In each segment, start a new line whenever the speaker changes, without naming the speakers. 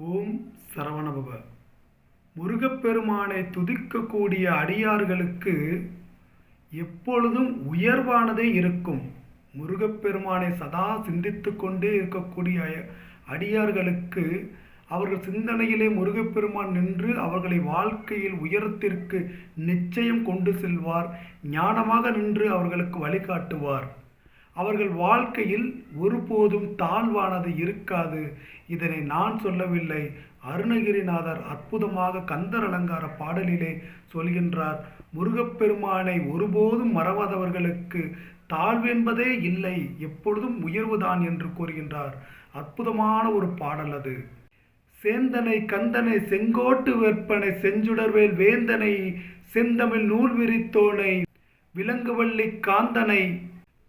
ஓம் சரவணபவ. முருகப்பெருமானை துதிக்கக்கூடிய அடியார்களுக்கு எப்பொழுதும் உயர்வானதே இருக்கும். முருகப்பெருமானை சதா சிந்தித்து கொண்டே இருக்கக்கூடிய அடியார்களுக்கு அவர்கள் சிந்தனையிலே முருகப்பெருமான் நின்று அவர்களை வாழ்க்கையில் உயரத்திற்கு நிச்சயம் கொண்டு செல்வார். ஞானமாக நின்று அவர்களுக்கு வழிகாட்டுவார். அவர்கள் வாழ்க்கையில் ஒருபோதும் தாழ்வானது இருக்காது. இதனை நான் சொல்லவில்லை, அருணகிரிநாதர் அற்புதமாக கந்தர் அலங்கார பாடலிலே சொல்கின்றார். முருகப்பெருமானை ஒருபோதும் மறவாதவர்களுக்கு தாழ்வென்பதே இல்லை, எப்பொழுதும் உயர்வுதான் என்று கூறுகின்றார். அற்புதமான ஒரு பாடல் அது. சேந்தனை கந்தனை செங்கோட்டு வெற்பனை செஞ்சுடர்வேல் வேந்தனை செந்தமிழ் நூல் விரித்தோனை விலங்குவள்ளி காந்தனை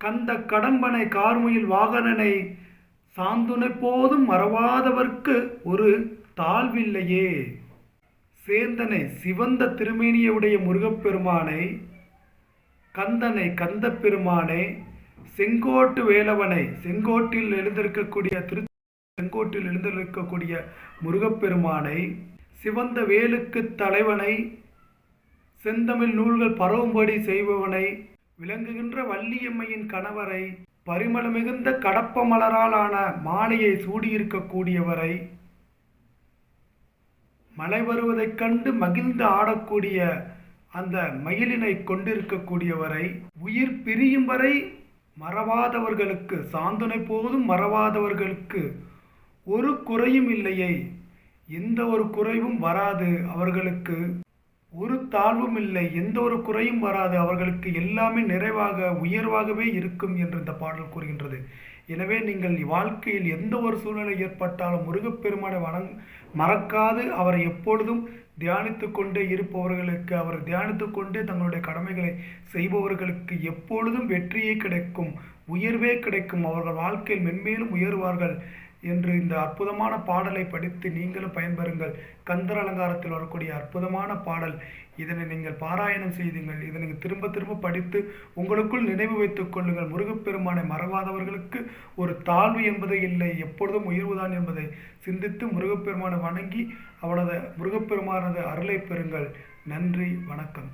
கந்த கடம்பனை கார்முகில் வாகனனை சாந்துனை போதும் மறவாதவர்க்கு ஒரு தாழ்வில்லையே. சேந்தனை சிவந்த திருமேனியுடைய முருகப்பெருமானை, கந்தனை கந்த பெருமானை, செங்கோட்டு வேலவனை செங்கோட்டில் எழுந்திருக்கக்கூடிய செங்கோட்டில் எழுந்திருக்கக்கூடிய முருகப்பெருமானை, சிவந்த வேலுக்கு தலைவனை, செந்தமிழ் நூல்கள் பரவும்படி செய்பவனை, விளங்குகின்ற வள்ளியம்மையின் கணவரை, பரிமள மிகுந்த கடப்ப மலராலான மாலையை சூடியிருக்கக்கூடியவரை, மழை வருவதைக் கண்டு மகிழ்ந்து ஆடக்கூடிய அந்த மயிலினை கொண்டிருக்கக்கூடியவரை, உயிர் பிரியும் வரை மறவாதவர்களுக்கு, சாந்துனை போதும் மறவாதவர்களுக்கு ஒரு குறையும் இல்லையே, எந்த ஒரு குறைவும் வராது அவர்களுக்கு, ஒரு தாழ்வும் இல்லை, எந்த ஒரு குறையும் வராது அவர்களுக்கு, எல்லாமே நிறைவாக உயர்வாகவே இருக்கும் என்று இந்த பாடல் கூறுகின்றது. எனவே நீங்கள் வாழ்க்கையில் எந்த ஒரு சூழ்நிலை ஏற்பட்டாலும் முருகப்பெருமானை மறக்காது அவரை எப்பொழுதும் தியானித்து கொண்டே இருப்பவர்களுக்கு, அவர் தியானித்து கொண்டே தங்களுடைய கடமைகளை செய்பவர்களுக்கு எப்பொழுதும் வெற்றியே கிடைக்கும், உயர்வே கிடைக்கும். அவர்கள் வாழ்க்கையில் மென்மேலும் உயர்வார்கள் என்று இந்த அற்புதமான பாடலை படித்து நீங்களும் பயன்பெறுங்கள். கந்தர் அலங்காரத்தில் வரக்கூடிய அற்புதமான பாடல். இதனை நீங்கள் பாராயணம் செய்தீங்கள். இதனை திரும்ப திரும்ப படித்து உங்களுக்குள் நினைவு வைத்துக் கொள்ளுங்கள். முருகப்பெருமானை மறவாதவர்களுக்கு ஒரு தாழ்வு என்பதே இல்லை, எப்பொழுதும் உயர்வுதான் என்பதை சிந்தித்து முருகப்பெருமானை வணங்கி அவனது முருகப்பெருமானது அருளை பெறுங்கள். நன்றி, வணக்கம்.